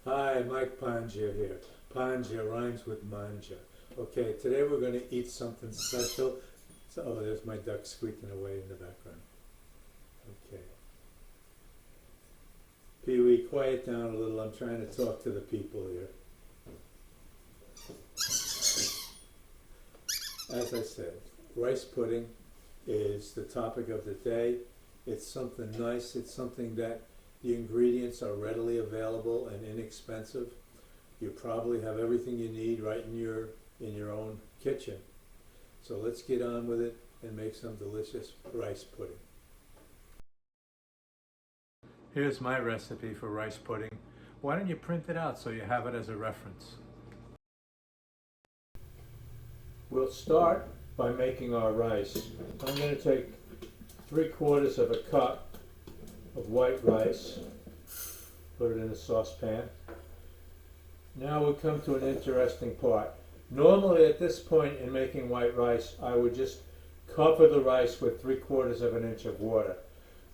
Hi, Mike Panja here. Panja rhymes with manja. Okay, today we're going to eat something special. So, oh, there's my duck squeaking away in the background. Okay. Pee Wee, quiet down a little. I'm trying to talk to the people here. As I said, rice pudding is the topic of the day. It's something nice. It's something that the ingredients are readily available and inexpensive. You probably have everything you need right in your own kitchen. So let's get on with it and make some delicious rice pudding. Here's my recipe for rice pudding. Why don't you print it out so you have it as a reference? We'll start by making our rice. I'm going to take 3/4 of a cup of white rice, put it in a saucepan. Now we come to an interesting part. Normally at this point in making white rice, I would just cover the rice with 3/4 of an inch of water.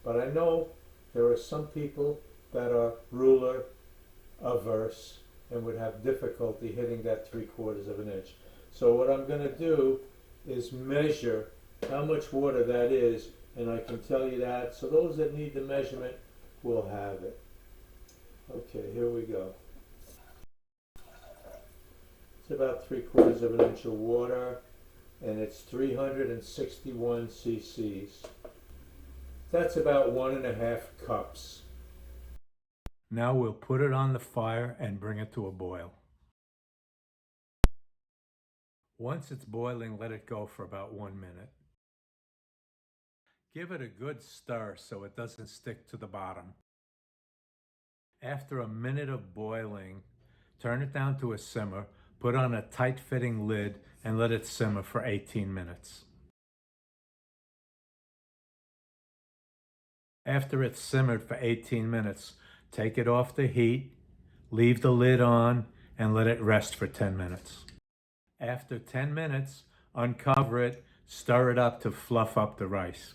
But I know there are some people that are ruler averse and would have difficulty hitting that 3/4 of an inch. So what I'm going to do is measure how much water that is, and I can tell you that, so those that need the measurement will have it. Okay, here we go. It's about 3/4 of an inch of water, and it's 361 cc's. That's about 1.5 cups. Now we'll put it on the fire and bring it to a boil. Once it's boiling, let it go for about 1 minute. Give it a good stir so it doesn't stick to the bottom. After a minute of boiling, turn it down to a simmer, put on a tight-fitting lid, and let it simmer for 18 minutes. After it's simmered for 18 minutes, take it off the heat, leave the lid on, and let it rest for 10 minutes. After 10 minutes, uncover it, stir it up to fluff up the rice.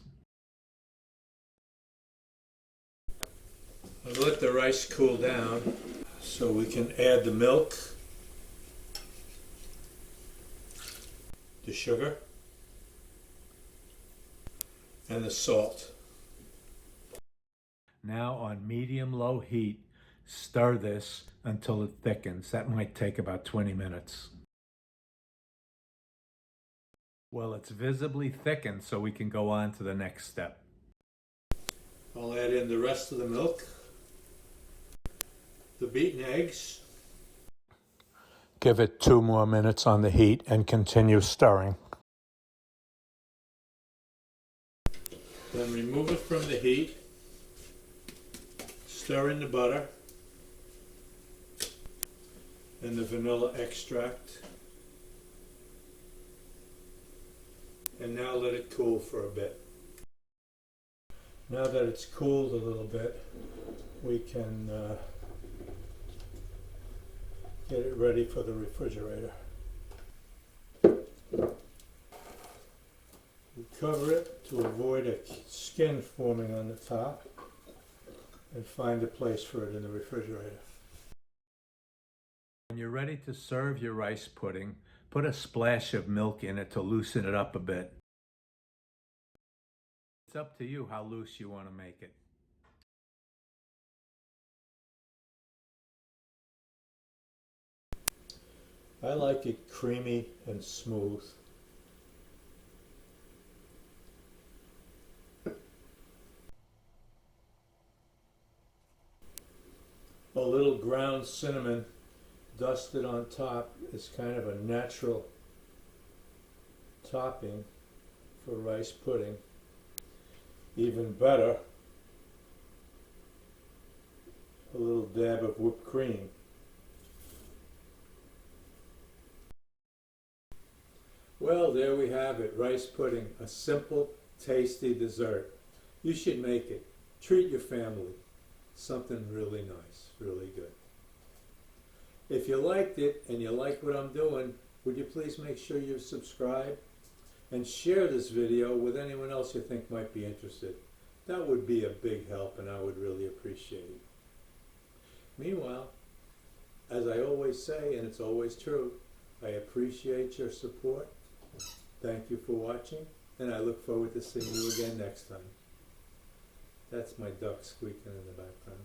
I'll let the rice cool down so we can add the milk, the sugar, and the salt. Now on medium-low heat, stir this until it thickens. That might take about 20 minutes. Well, it's visibly thickened, so we can go on to the next step. I'll add in the rest of the milk, the beaten eggs. Give it 2 more minutes on the heat and continue stirring. Then remove it from the heat. Stir in the butter and the vanilla extract. And now let it cool for a bit. Now that it's cooled a little bit, we can get it ready for the refrigerator. We cover it to avoid a skin forming on the top and find a place for it in the refrigerator. When you're ready to serve your rice pudding, put a splash of milk in it to loosen it up a bit. It's up to you how loose you want to make it. I like it creamy and smooth. A little ground cinnamon dusted on top is kind of a natural topping for rice pudding. Even better, a little dab of whipped cream. Well, there we have it, rice pudding, a simple, tasty dessert. You should make it. Treat your family. Something really nice, really good. If you liked it and you like what I'm doing, would you please make sure you subscribe and share this video with anyone else you think might be interested. That would be a big help and I would really appreciate it. Meanwhile, always say, and it's always true, I appreciate your support. Thank you for watching, and I look forward to seeing you again next time. That's my duck squeaking in the background.